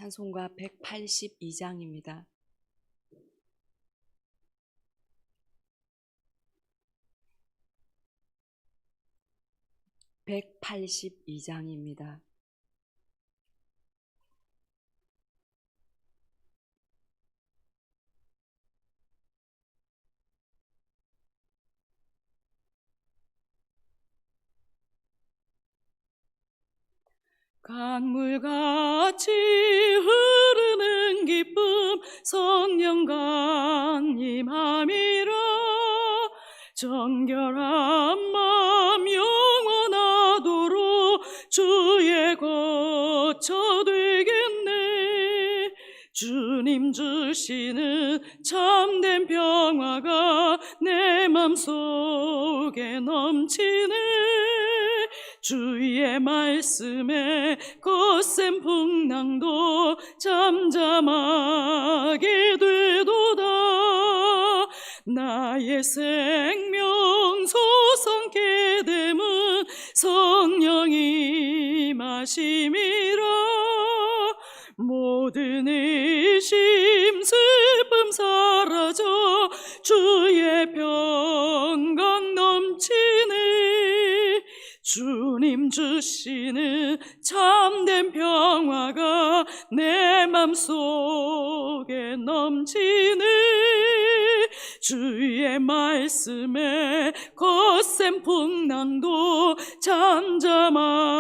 찬송가 182장입니다. (182장입니다) 강물같이 흐르는 기쁨 성령 강림함이라. 정결한 맘 영원하도록 주의 거처 되겠네. 주님 주시는 참된 평화가 내 맘속에 넘치네. 주의 말씀에 거센 풍랑도 잠잠하게 되도다. 나의 생명 소성케 됨은 성령이 마심이라. 모든 의심 슬픔 사라져 주의 평강 넘치네. 주님 주시는 참된 평화가 내 맘속에 넘치네. 주의 말씀에 거센 풍랑도 잠잠하게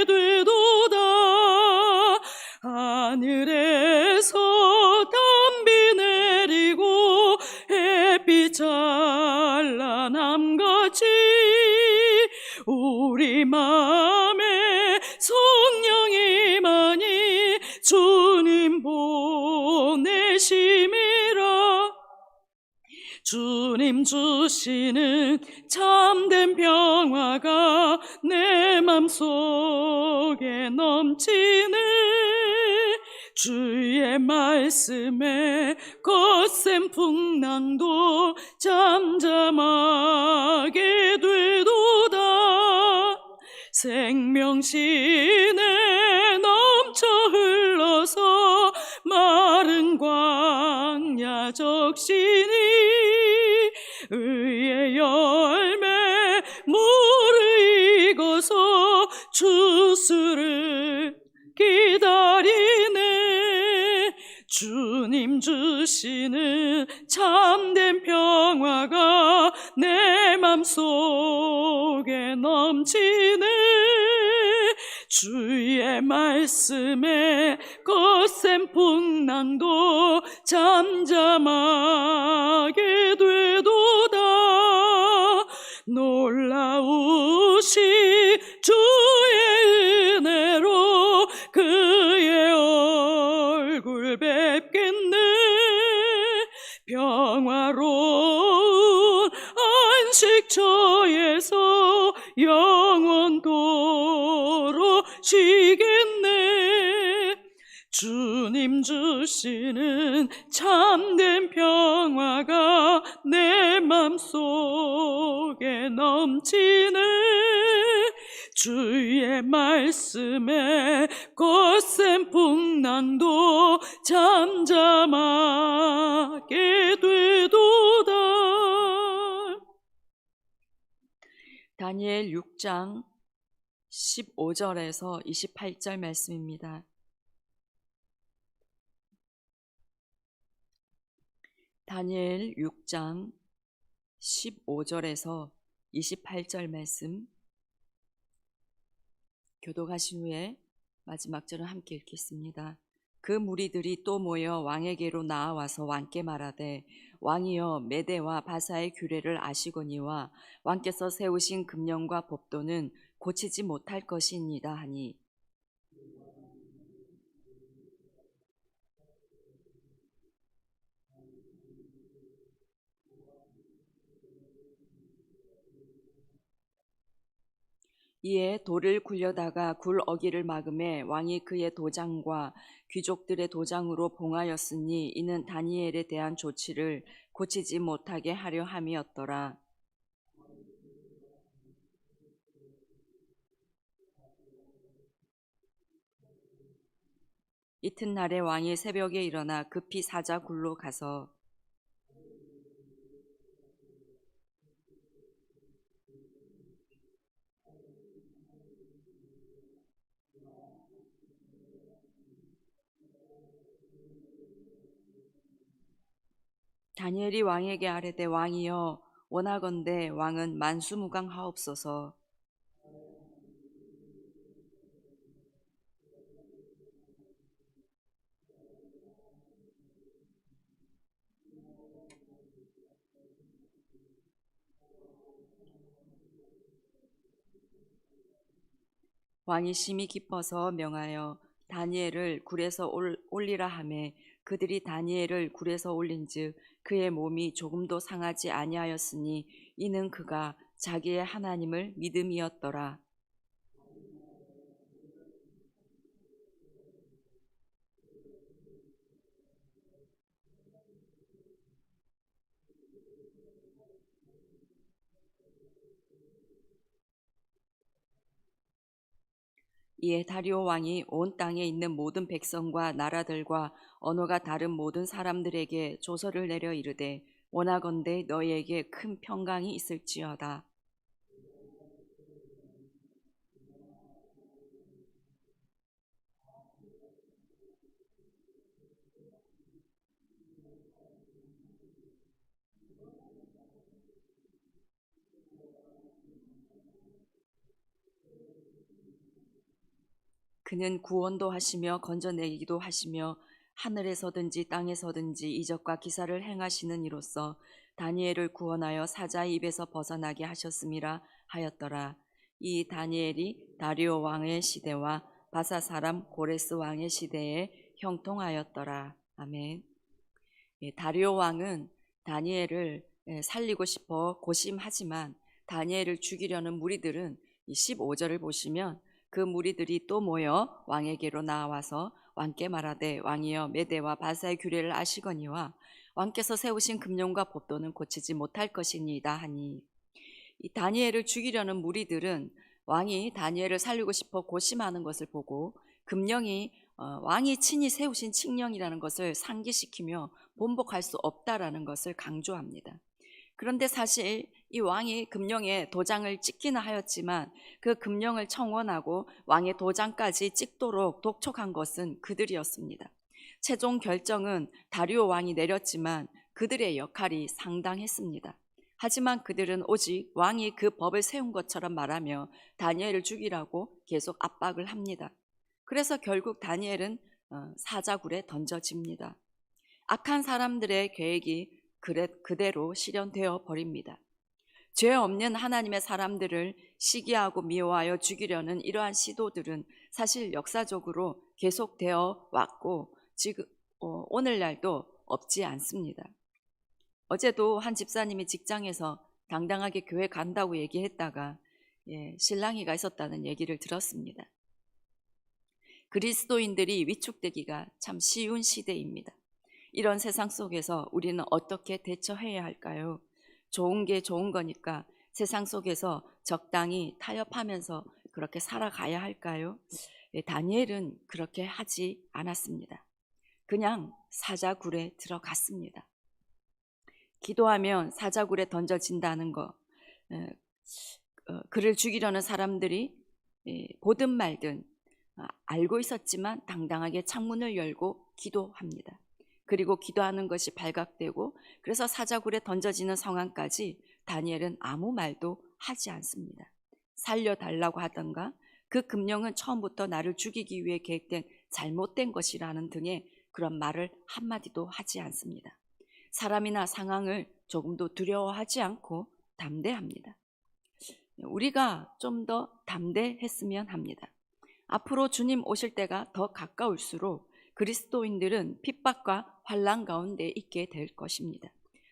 되도다. 하늘에서 담비 내리고 햇빛 찬란함같이 우리 맘에 성령이 많이 주님 보내심이라. 주님 주시는 참된 평화가 내 맘속에 넘치네. 주의 말씀에 거센 풍랑도 잠잠하게 되도다. 생명신에 넘쳐 흘러서 마른 광야 적시니 의의 열매 무르익어서 주수를 기다리네. 주님 주시는 참된 평화가 내 맘속에 넘치네. 주의 말씀에 거센 풍랑도 잠잠하게 되도다. 놀라우신 주의 은혜로 그의 얼굴 뵙겠네. 평화로운 안식처에서 영원토록 쉬겠네. 주님 주시는 참된 평화가 내 맘속에 넘치네. 주의 말씀에 거센 풍랑도 잠잠하게 되도다. 다니엘 6장 15절에서 28절 말씀입니다. 다니엘 6장 15절에서 28절 말씀 교독하신 후에 마지막 절을 함께 읽겠습니다. 그 무리들이 또 모여 왕에게로 나아와서 왕께 말하되, 왕이여, 메대와 바사의 규례를 아시거니와 왕께서 세우신 금령과 법도는 고치지 못할 것이니이다 하니, 이에 돌을 굴려다가 굴 어기를 막음에 왕이 그의 도장과 귀족들의 도장으로 봉하였으니 이는 다니엘에 대한 조치를 고치지 못하게 하려 함이었더라. 이튿날에 왕이 새벽에 일어나 급히 사자 굴로 가서 다니엘이 왕에게 아뢰되 왕이여 원하건대 왕은 만수무강하옵소서. 왕이 심히 기뻐서 명하여 다니엘을 굴에서 올리라 하매 그들이 다니엘을 굴에서 올린즉 그의 몸이 조금도 상하지 아니하였으니 이는 그가 자기의 하나님을 믿음이었더라. 이에 다리오 왕이 온 땅에 있는 모든 백성과 나라들과 언어가 다른 모든 사람들에게 조서를 내려 이르되 원하건대 너희에게 큰 평강이 있을지어다. 그는 구원도 하시며 건져내기도 하시며 하늘에서든지 땅에서든지 이적과 기사를 행하시는 이로써 다니엘을 구원하여 사자의 입에서 벗어나게 하셨음이라 하였더라. 이 다니엘이 다리오 왕의 시대와 바사 사람 고레스 왕의 시대에 형통하였더라. 아멘. 다리오 왕은 다니엘을 살리고 싶어 고심하지만 다니엘을 죽이려는 무리들은 이 15절을 보시면 그 무리들이 또 모여 왕에게로 나와서 왕께 말하되 왕이여 메대와 바사의 규례를 아시거니와 왕께서 세우신 금령과 법도는 고치지 못할 것이니이다 하니, 이 다니엘을 죽이려는 무리들은 왕이 다니엘을 살리고 싶어 고심하는 것을 보고 금령이 왕이 친히 세우신 칙령이라는 것을 상기시키며 본복할 수 없다라는 것을 강조합니다. 그런데 사실 이 왕이 금령에 도장을 찍기는 하였지만 그 금령을 청원하고 왕의 도장까지 찍도록 독촉한 것은 그들이었습니다. 최종 결정은 다리오 왕이 내렸지만 그들의 역할이 상당했습니다. 하지만 그들은 오직 왕이 그 법을 세운 것처럼 말하며 다니엘을 죽이라고 계속 압박을 합니다. 그래서 결국 다니엘은 사자굴에 던져집니다. 악한 사람들의 계획이 그대로 실현되어 버립니다. 죄 없는 하나님의 사람들을 시기하고 미워하여 죽이려는 이러한 시도들은 사실 역사적으로 계속되어 왔고 지금 오늘날도 없지 않습니다. 어제도 한 집사님이 직장에서 당당하게 교회 간다고 얘기했다가 실랑이가 있었다는 얘기를 들었습니다. 그리스도인들이 위축되기가 참 쉬운 시대입니다. 이런 세상 속에서 우리는 어떻게 대처해야 할까요? 좋은 게 좋은 거니까 세상 속에서 적당히 타협하면서 그렇게 살아가야 할까요? 다니엘은 그렇게 하지 않았습니다. 그냥 사자굴에 들어갔습니다. 기도하면 사자굴에 던져진다는 거, 그를 죽이려는 사람들이 보든 말든 알고 있었지만 당당하게 창문을 열고 기도합니다. 그리고 기도하는 것이 발각되고 그래서 사자굴에 던져지는 상황까지 다니엘은 아무 말도 하지 않습니다. 살려달라고 하던가 그 금령은 처음부터 나를 죽이기 위해 계획된 잘못된 것이라는 등의 그런 말을 한마디도 하지 않습니다. 사람이나 상황을 조금도 두려워하지 않고 담대합니다. 우리가 좀 더 담대했으면 합니다. 앞으로 주님 오실 때가 더 가까울수록 그리스도인들은 핍박과 환난 가운데 있게 될 것입니다.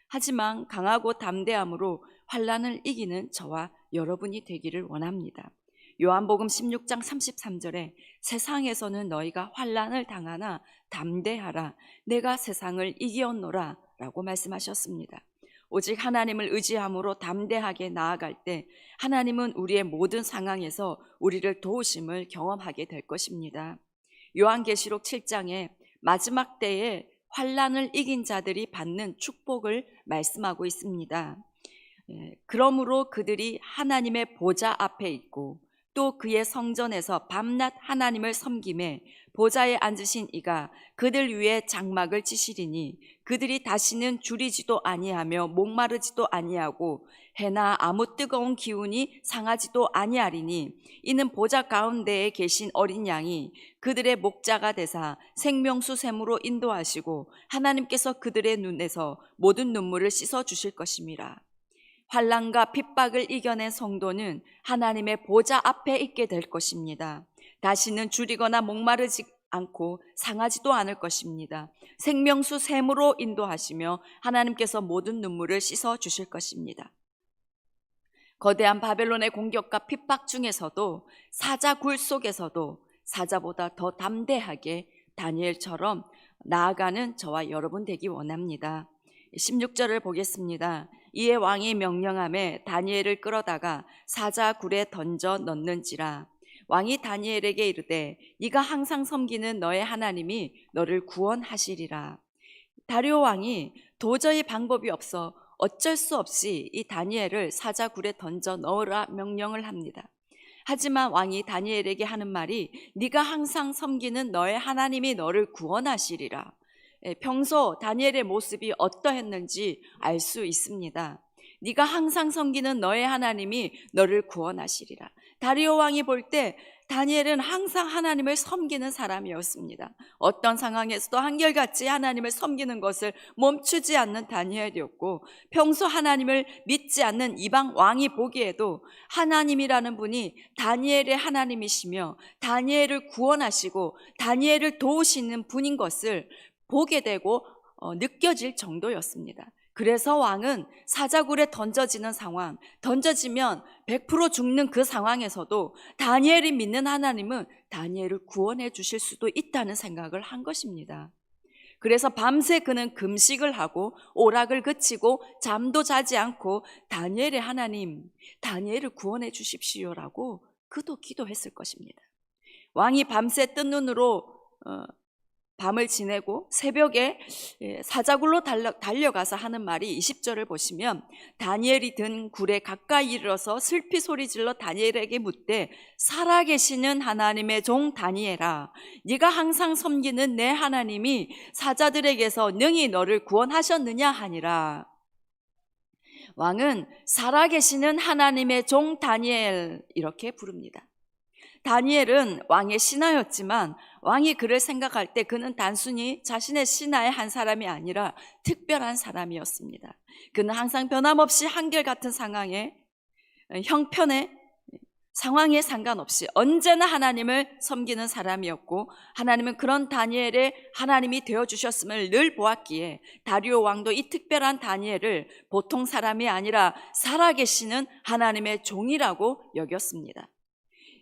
하지만 강하고 담대함으로 환난을 이기는 저와 여러분이 되기를 원합니다. 요한복음 16장 33절에 세상에서는 너희가 환난을 당하나 담대하라 내가 세상을 이기었노라 라고 말씀하셨습니다. 오직 하나님을 의지함으로 담대하게 나아갈 때 하나님은 우리의 모든 상황에서 우리를 도우심을 경험하게 될 것입니다. 요한계시록 7장에 마지막 때에 환난을 이긴 자들이 받는 축복을 말씀하고 있습니다. 그러므로 그들이 하나님의 보좌 앞에 있고 또 그의 성전에서 밤낮 하나님을 섬김에 보좌에 앉으신 이가 그들 위에 장막을 치시리니 그들이 다시는 줄이지도 아니하며 목마르지도 아니하고 해나 아무 뜨거운 기운이 상하지도 아니하리니 이는 보좌 가운데에 계신 어린 양이 그들의 목자가 되사 생명수 샘으로 인도하시고 하나님께서 그들의 눈에서 모든 눈물을 씻어 주실 것임이라. 환난과 핍박을 이겨낸 성도는 하나님의 보좌 앞에 있게 될 것입니다. 다시는 줄이거나 목마르지 않고 상하지도 않을 것입니다. 생명수 샘으로 인도하시며 하나님께서 모든 눈물을 씻어 주실 것입니다. 거대한 바벨론의 공격과 핍박 중에서도 사자 굴 속에서도 사자보다 더 담대하게 다니엘처럼 나아가는 저와 여러분 되기 원합니다. 16절을 보겠습니다. 이에 왕이 명령하며 다니엘을 끌어다가 사자 굴에 던져 넣는지라. 왕이 다니엘에게 이르되 네가 항상 섬기는 너의 하나님이 너를 구원하시리라. 다리오 왕이 도저히 방법이 없어 어쩔 수 없이 이 다니엘을 사자 굴에 던져 넣으라 명령을 합니다. 하지만 왕이 다니엘에게 하는 말이 네가 항상 섬기는 너의 하나님이 너를 구원하시리라. 평소 다니엘의 모습이 어떠했는지 알 수 있습니다. 네가 항상 섬기는 너의 하나님이 너를 구원하시리라. 다리오 왕이 볼 때 다니엘은 항상 하나님을 섬기는 사람이었습니다. 어떤 상황에서도 한결같이 하나님을 섬기는 것을 멈추지 않는 다니엘이었고 평소 하나님을 믿지 않는 이방 왕이 보기에도 하나님이라는 분이 다니엘의 하나님이시며 다니엘을 구원하시고 다니엘을 도우시는 분인 것을 보게 되고 느껴질 정도였습니다. 그래서 왕은 사자굴에 던져지는 상황, 던져지면 100% 죽는 그 상황에서도 다니엘이 믿는 하나님은 다니엘을 구원해 주실 수도 있다는 생각을 한 것입니다. 그래서 밤새 그는 금식을 하고 오락을 그치고 잠도 자지 않고 다니엘의 하나님, 다니엘을 구원해 주십시오라고 그도 기도했을 것입니다. 왕이 밤새 뜬 눈으로 밤을 지내고 새벽에 사자굴로 달려가서 하는 말이 20절을 보시면 다니엘이 든 굴에 가까이 이르러서 슬피 소리질러 다니엘에게 묻되 살아계시는 하나님의 종 다니엘아, 네가 항상 섬기는 내 하나님이 사자들에게서 능히 너를 구원하셨느냐 하니라. 왕은 살아계시는 하나님의 종 다니엘 이렇게 부릅니다. 다니엘은 왕의 신하였지만 왕이 그를 생각할 때 그는 단순히 자신의 신하의 한 사람이 아니라 특별한 사람이었습니다. 그는 항상 변함없이 한결같은 상황에 형편에 상황에 상관없이 언제나 하나님을 섬기는 사람이었고 하나님은 그런 다니엘의 하나님이 되어주셨음을 늘 보았기에 다리오 왕도 이 특별한 다니엘을 보통 사람이 아니라 살아계시는 하나님의 종이라고 여겼습니다.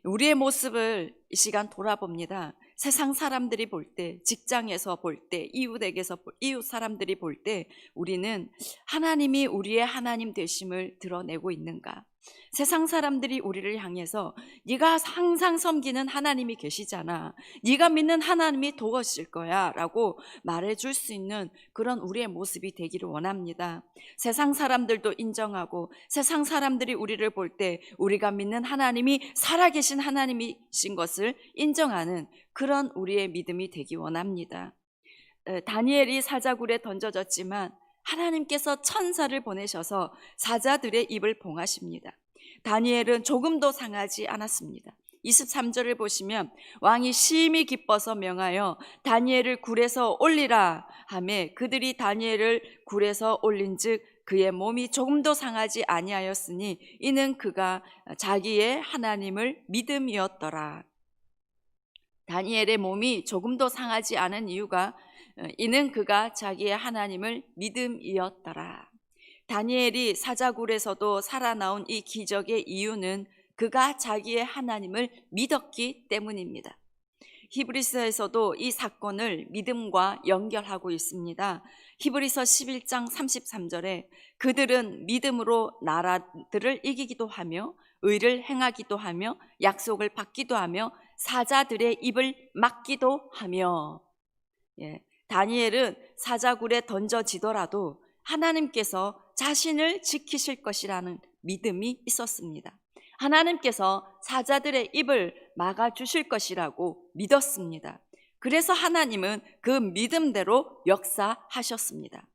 우리의 모습을 이 시간 돌아봅니다. 세상 사람들이 볼 때, 직장에서 볼 때, 이웃 사람들이 볼 때 우리는 하나님이 우리의 하나님 되심을 드러내고 있는가? 세상 사람들이 우리를 향해서 네가 항상 섬기는 하나님이 계시잖아, 네가 믿는 하나님이 도우실 거야 라고 말해줄 수 있는 그런 우리의 모습이 되기를 원합니다. 세상 사람들도 인정하고 세상 사람들이 우리를 볼 때 우리가 믿는 하나님이 살아계신 하나님이신 것을 인정하는 그런 우리의 믿음이 되기 원합니다. 다니엘이 사자굴에 던져졌지만 하나님께서 천사를 보내셔서 사자들의 입을 봉하십니다. 다니엘은 조금도 상하지 않았습니다. 23절을 보시면 왕이 심히 기뻐서 명하여 다니엘을 굴에서 올리라 하매 그들이 다니엘을 굴에서 올린즉 그의 몸이 조금도 상하지 아니하였으니 이는 그가 자기의 하나님을 믿음이었더라. 다니엘의 몸이 조금도 상하지 않은 이유가 이는 그가 자기의 하나님을 믿음이었더라. 다니엘이 사자굴에서도 살아나온 이 기적의 이유는 그가 자기의 하나님을 믿었기 때문입니다. 히브리서에서도 이 사건을 믿음과 연결하고 있습니다. 히브리서 11장 33절에 그들은 믿음으로 나라들을 이기기도 하며 의를 행하기도 하며 약속을 받기도 하며 사자들의 입을 막기도 하며. 다니엘은 사자굴에 던져지더라도 하나님께서 자신을 지키실 것이라는 믿음이 있었습니다. 하나님께서 사자들의 입을 막아주실 것이라고 믿었습니다. 그래서 하나님은 그 믿음대로 역사하셨습니다.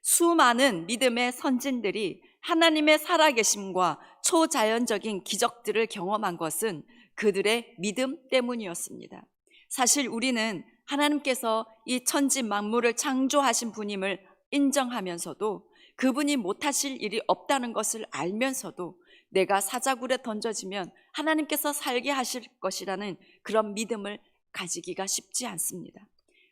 수많은 믿음의 선진들이 하나님의 살아계심과 초자연적인 기적들을 경험한 것은 그들의 믿음 때문이었습니다. 사실 우리는 하나님께서 이 천지 만물을 창조하신 분임을 인정하면서도 그분이 못하실 일이 없다는 것을 알면서도 내가 사자굴에 던져지면 하나님께서 살게 하실 것이라는 그런 믿음을 가지기가 쉽지 않습니다.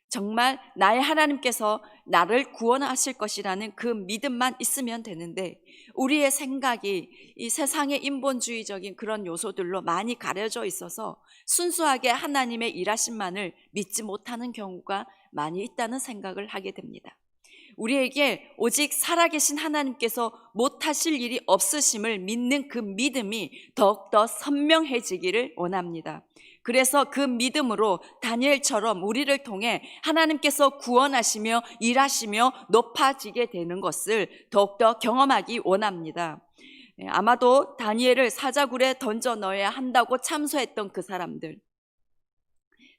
정말 나의 하나님께서 나를 구원하실 것이라는 그 믿음만 있으면 되는데 우리의 생각이 이 세상의 인본주의적인 그런 요소들로 많이 가려져 있어서 순수하게 하나님의 일하심만을 믿지 못하는 경우가 많이 있다는 생각을 하게 됩니다. 우리에게 오직 살아계신 하나님께서 못하실 일이 없으심을 믿는 그 믿음이 더욱더 선명해지기를 원합니다. 그래서 그 믿음으로 다니엘처럼 우리를 통해 하나님께서 구원하시며 일하시며 높아지게 되는 것을 더욱더 경험하기 원합니다. 아마도 다니엘을 사자굴에 던져 넣어야 한다고 참소했던 그 사람들,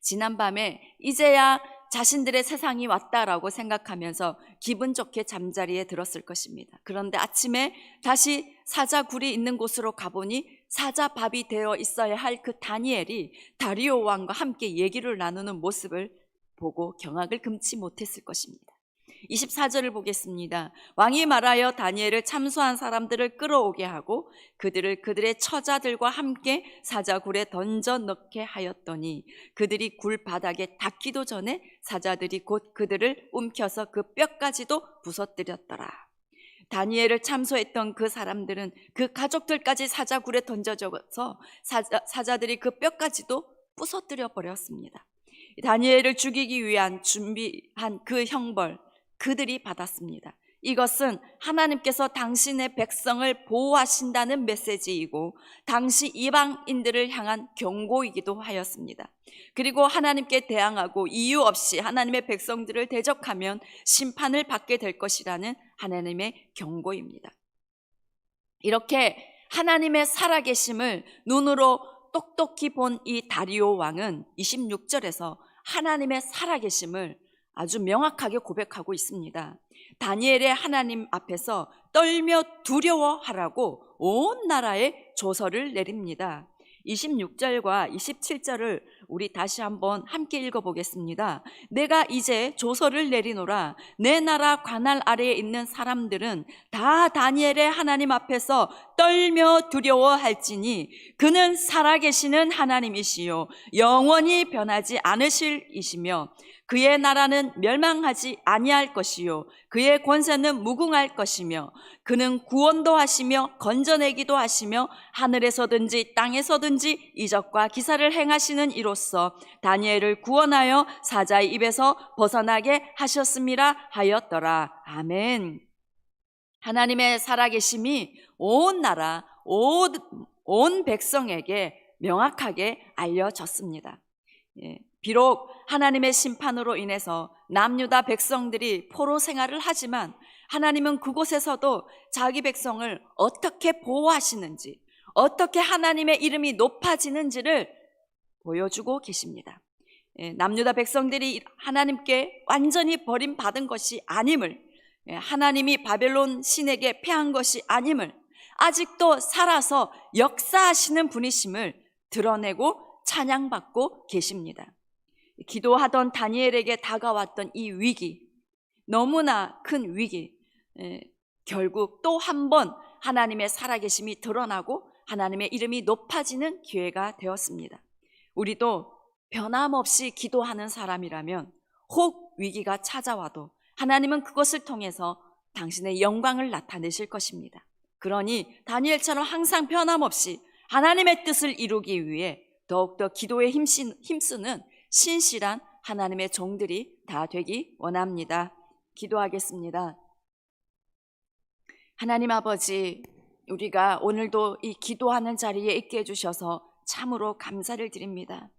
지난밤에 이제야 자신들의 세상이 왔다라고 생각하면서 기분 좋게 잠자리에 들었을 것입니다. 그런데 아침에 다시 사자굴이 있는 곳으로 가보니 사자밥이 되어 있어야 할 그 다니엘이 다리오 왕과 함께 얘기를 나누는 모습을 보고 경악을 금치 못했을 것입니다. 24절을 보겠습니다. 왕이 말하여 다니엘을 참소한 사람들을 끌어오게 하고 그들을 그들의 처자들과 함께 사자굴에 던져 넣게 하였더니 그들이 굴 바닥에 닿기도 전에 사자들이 곧 그들을 움켜서 그 뼈까지도 부서뜨렸더라. 다니엘을 참소했던 그 사람들은 그 가족들까지 사자굴에 던져져서 사자들이 그 뼈까지도 부서뜨려 버렸습니다. 다니엘을 죽이기 위한 준비한 그 형벌 그들이 받았습니다. 이것은 하나님께서 당신의 백성을 보호하신다는 메시지이고 당시 이방인들을 향한 경고이기도 하였습니다. 그리고 하나님께 대항하고 이유 없이 하나님의 백성들을 대적하면 심판을 받게 될 것이라는 하나님의 경고입니다. 이렇게 하나님의 살아계심을 눈으로 똑똑히 본 이 다리오 왕은 26절에서 하나님의 살아계심을 아주 명확하게 고백하고 있습니다. 다니엘의 하나님 앞에서 떨며 두려워하라고 온 나라에 조서를 내립니다. 26절과 27절을 우리 다시 한번 함께 읽어보겠습니다. 내가 이제 조서를 내리노라. 내 나라 관할 아래에 있는 사람들은 다 다니엘의 하나님 앞에서 떨며 두려워할지니 그는 살아계시는 하나님이시요 영원히 변하지 않으실 이시며 그의 나라는 멸망하지 아니할 것이요 그의 권세는 무궁할 것이며 그는 구원도 하시며 건져내기도 하시며 하늘에서든지 땅에서든지 이적과 기사를 행하시는 이로써 다니엘을 구원하여 사자의 입에서 벗어나게 하셨음이라 하였더라. 아멘. 하나님의 살아계심이 온 나라, 온 백성에게 명확하게 알려졌습니다. 비록 하나님의 심판으로 인해서 남유다 백성들이 포로 생활을 하지만 하나님은 그곳에서도 자기 백성을 어떻게 보호하시는지, 어떻게 하나님의 이름이 높아지는지를 보여주고 계십니다. 남유다 백성들이 하나님께 완전히 버림받은 것이 아님을, 하나님이 바벨론 신에게 패한 것이 아님을, 아직도 살아서 역사하시는 분이심을 드러내고 찬양받고 계십니다. 기도하던 다니엘에게 다가왔던 이 위기, 너무나 큰 위기, 결국 또 한 번 하나님의 살아계심이 드러나고 하나님의 이름이 높아지는 기회가 되었습니다. 우리도 변함없이 기도하는 사람이라면 혹 위기가 찾아와도 하나님은 그것을 통해서 당신의 영광을 나타내실 것입니다. 그러니 다니엘처럼 항상 변함없이 하나님의 뜻을 이루기 위해 더욱더 기도에 힘쓰는 신실한 하나님의 종들이 다 되기 원합니다. 기도하겠습니다. 하나님 아버지, 우리가 오늘도 이 기도하는 자리에 있게 해주셔서 참으로 감사를 드립니다.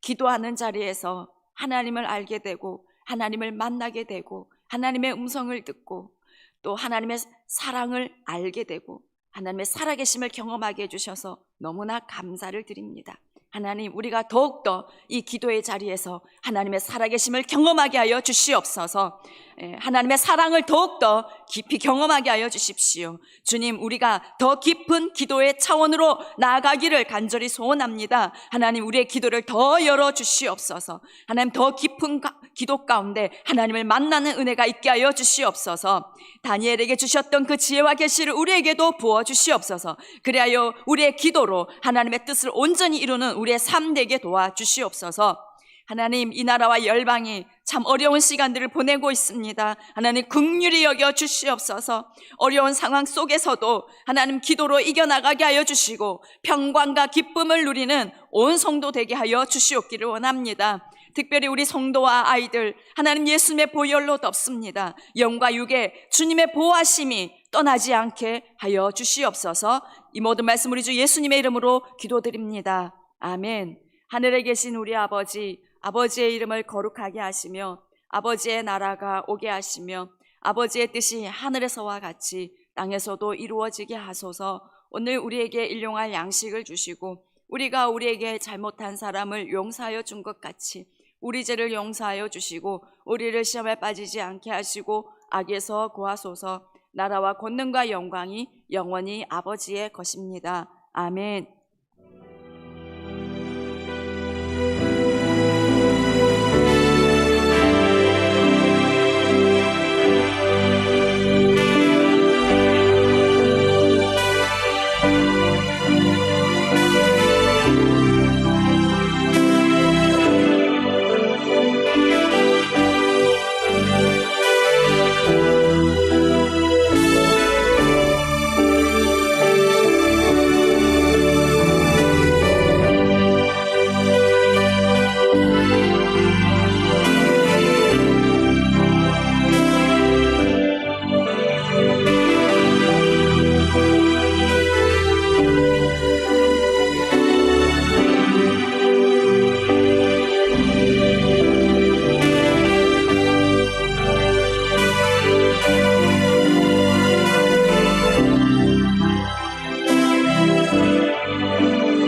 기도하는 자리에서 하나님을 알게 되고 하나님을 만나게 되고 하나님의 음성을 듣고 또 하나님의 사랑을 알게 되고 하나님의 살아계심을 경험하게 해주셔서 너무나 감사를 드립니다. 하나님, 우리가 더욱더 이 기도의 자리에서 하나님의 살아계심을 경험하게 하여 주시옵소서. 하나님의 사랑을 더욱더 깊이 경험하게 하여 주십시오. 주님, 우리가 더 깊은 기도의 차원으로 나아가기를 간절히 소원합니다. 하나님, 우리의 기도를 더 열어 주시옵소서. 하나님, 더 깊은 기도 가운데 하나님을 만나는 은혜가 있게 하여 주시옵소서. 다니엘에게 주셨던 그 지혜와 계시를 우리에게도 부어 주시옵소서. 그리하여 우리의 기도로 하나님의 뜻을 온전히 이루는 우리의 삶 되게 도와주시옵소서. 하나님, 이 나라와 열방이 참 어려운 시간들을 보내고 있습니다. 하나님, 긍휼히 여겨 주시옵소서. 어려운 상황 속에서도 하나님 기도로 이겨나가게 하여 주시고 평강과 기쁨을 누리는 온 성도 되게 하여 주시옵기를 원합니다. 특별히 우리 성도와 아이들, 하나님 예수님의 보혈로 덮습니다. 영과 육의 주님의 보호하심이 떠나지 않게 하여 주시옵소서. 이 모든 말씀 우리 주 예수님의 이름으로 기도드립니다. 아멘. 하늘에 계신 우리 아버지, 아버지의 이름을 거룩하게 하시며 아버지의 나라가 오게 하시며 아버지의 뜻이 하늘에서와 같이 땅에서도 이루어지게 하소서. 오늘 우리에게 일용할 양식을 주시고 우리가 우리에게 잘못한 사람을 용서하여 준 것 같이 우리 죄를 용서하여 주시고 우리를 시험에 빠지지 않게 하시고 악에서 구하소서. 나라와 권능과 영광이 영원히 아버지의 것입니다. 아멘.